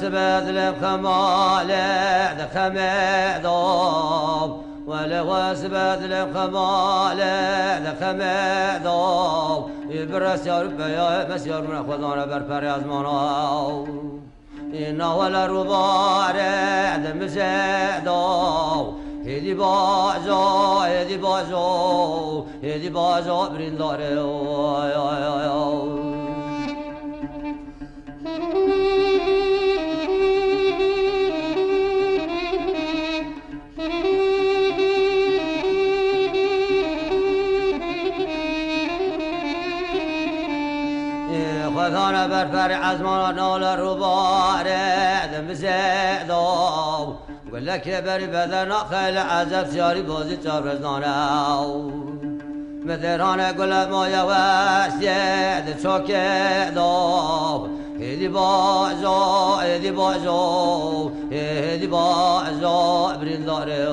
واسبت لخمالة دخمدوب ولا واسبت لخمالة دخمدوب يبرس يا رب يا مسير من خدانا برپر از مانا اینا ولا روباره دمزدو هدی بازو هدی بازو هدی بازو برینداره خدانا برپر از ما نال روباره دم زدو قل لك بری بدن خیل عذب سیاری بازی چارزنانه مدرانه گل مایا وسید چوکه دو هدی بازو هدی بازو هدی بازو برینداره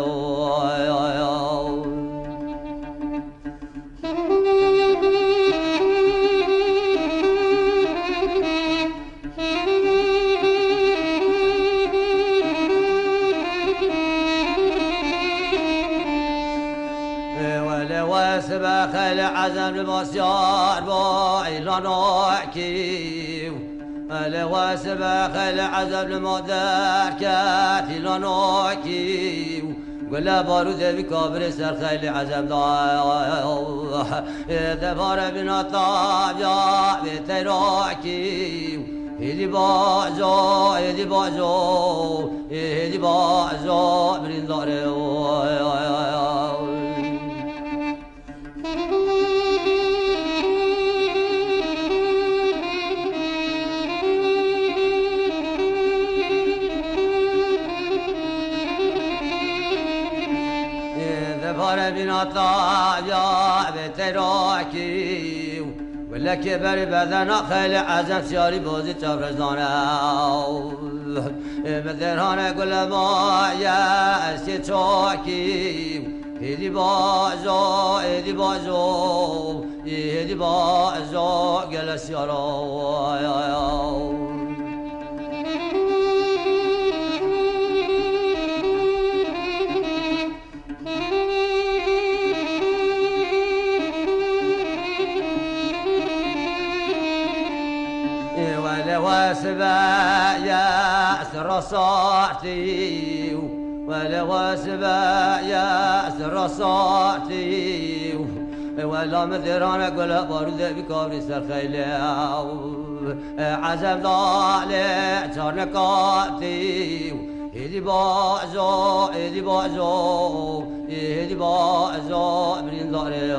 واسبخ العزم المسيار بايلانوكي واسبخ العزم المدار كاتيلانوكي ولا بارود بكابر سر خيل عزم دبار بنا طابيا بتراكي هدي بازو هدي بازو هدي بازو برينداري بنا طابيا بتراكي ولا كبر بدن خيل عزم سياري بوزي تفرزانه مدرهانه قل ما يا استيتوكي هدي بازو هدي بازو هدي بازو قل سيارو واسبا يا سر صاحتي ولا واسبا يا سر صاحتي ولا مدران قل بارود بكابري سر خيلي عزم ضالع ترنقاتي هدي بازو هدي بازو هدي بازو برين داري